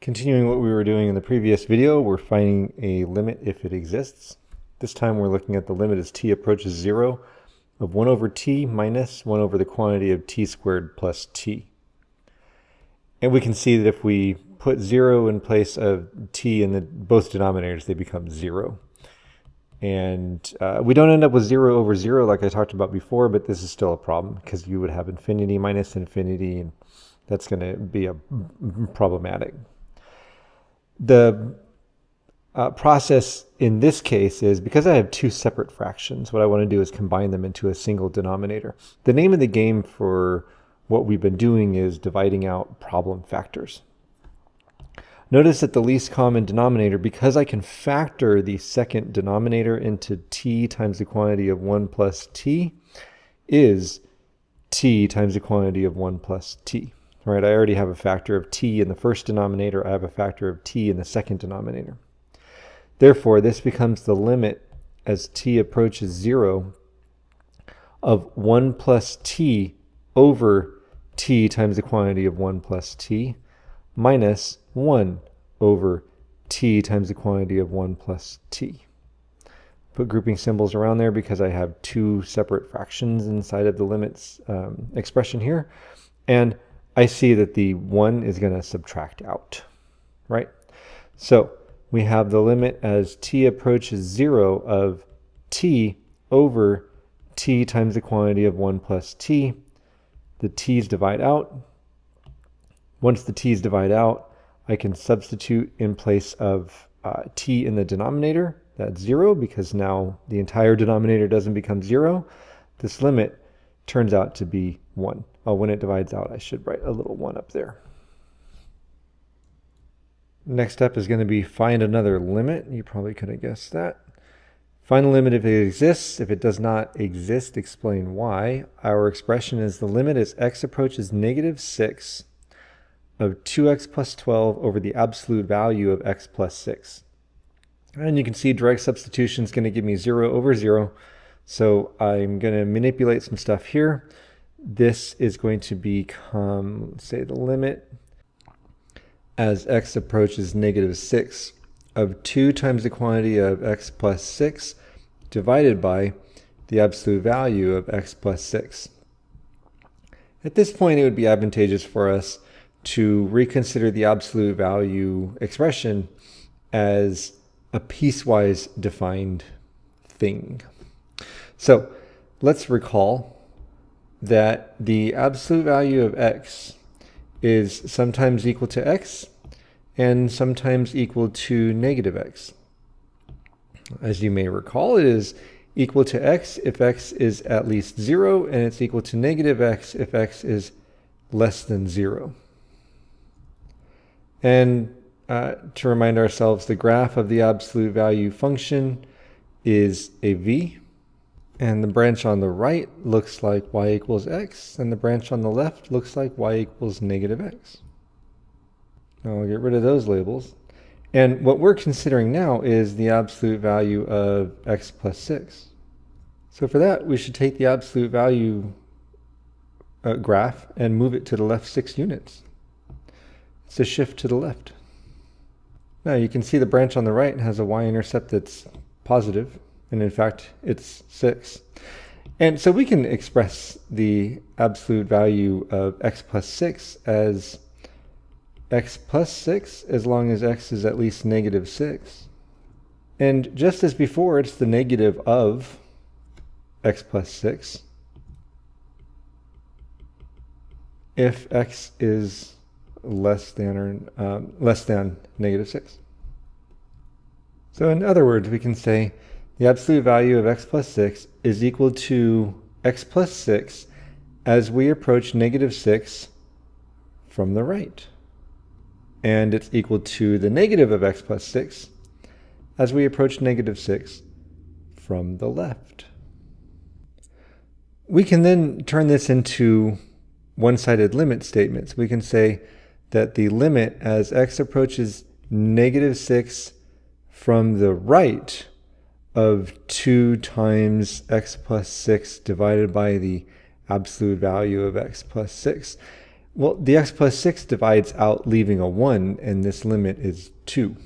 Continuing what we were doing in the previous video, we're finding a limit if it exists. This time we're looking at the limit as t approaches 0 of 1 over t minus 1 over the quantity of t squared plus t. And we can see that if we put 0 in place of t in both denominators, they become 0. And we don't end up with 0 over 0 like I talked about before, but this is still a problem because you would have infinity minus infinity, and that's going to be problematic. The process in this case is, because I have two separate fractions, what I want to do is combine them into a single denominator. The name of the game for what we've been doing is dividing out problem factors. Notice that the least common denominator, because I can factor the second denominator into t times the quantity of 1 plus t, is t times the quantity of 1 plus t. Right, I already have a factor of t in the first denominator. I have a factor of t in the second denominator. Therefore, this becomes the limit as t approaches 0 of 1 plus t over t times the quantity of 1 plus t minus 1 over t times the quantity of 1 plus t. Put grouping symbols around there because I have two separate fractions inside of the limits expression here. And I see that the 1 is going to subtract out, right? So we have the limit as t approaches 0 of t over t times the quantity of 1 plus t. The t's divide out. Once the t's divide out, I can substitute in place of t in the denominator. That's 0 because now the entire denominator doesn't become 0. This limit turns out to be 1. Oh, when it divides out, I should write a little 1 up there. Next step is going to be find another limit. You probably could have guessed that. Find the limit if it exists. If it does not exist, explain why. Our expression is the limit as x approaches negative 6 of 2x plus 12 over the absolute value of x plus 6. And you can see direct substitution is going to give me 0 over 0. So I'm going to manipulate some stuff here. This is going to become, let's say, the limit as x approaches negative 6 of 2 times the quantity of x plus 6 divided by the absolute value of x plus 6. At this point, it would be advantageous for us to reconsider the absolute value expression as a piecewise defined thing. So let's recall that the absolute value of x is sometimes equal to x and sometimes equal to negative x. As you may recall, it is equal to x if x is at least 0, and it's equal to negative x if x is less than 0. And to remind ourselves, the graph of the absolute value function is a v. And the branch on the right looks like y equals x, and the branch on the left looks like y equals negative x. Now I'll get rid of those labels. And what we're considering now is the absolute value of x plus 6. So for that, we should take the absolute value graph and move it to the left 6 units. It's a shift to the left. Now you can see the branch on the right has a y-intercept that's positive. And in fact, it's 6. And so we can express the absolute value of x plus 6 as x plus 6 as long as x is at least negative 6. And just as before, it's the negative of x plus 6 if x is less than negative 6. So in other words, we can say the absolute value of x plus 6 is equal to x plus 6 as we approach negative 6 from the right. And it's equal to the negative of x plus 6 as we approach negative 6 from the left. We can then turn this into one-sided limit statements. We can say that the limit as x approaches negative 6 from the right of 2 times x plus 6 divided by the absolute value of x plus 6 Well, the x plus 6 divides out, leaving a 1, and this limit is 2.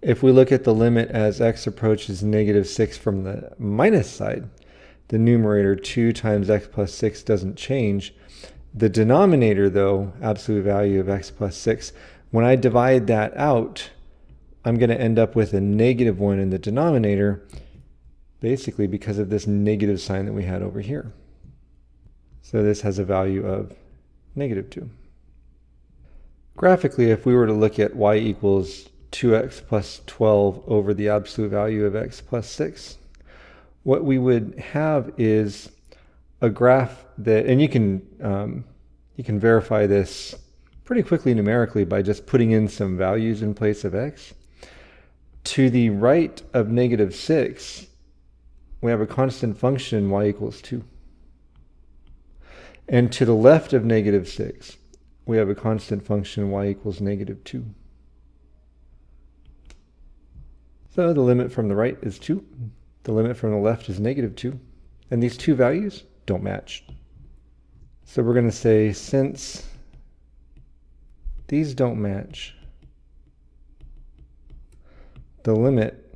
If we look at the limit as x approaches negative 6 from the minus side, the numerator 2 times x plus 6 doesn't change. The denominator, though, absolute value of x plus 6, when I divide that out, I'm going to end up with a negative 1 in the denominator, basically because of this negative sign that we had over here. So this has a value of negative 2. Graphically, if we were to look at y equals 2x plus 12 over the absolute value of x plus 6, what we would have is a graph that, and you can verify this pretty quickly numerically by just putting in some values in place of x. To the right of negative 6, we have a constant function y equals 2. And to the left of negative 6, we have a constant function y equals negative 2. So the limit from the right is 2. The limit from the left is negative 2. And these two values don't match. So we're going to say, since these don't match, the limit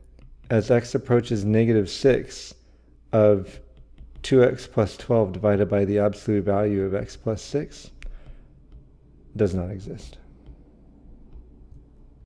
as x approaches negative 6 of 2x plus 12 divided by the absolute value of x plus 6 does not exist.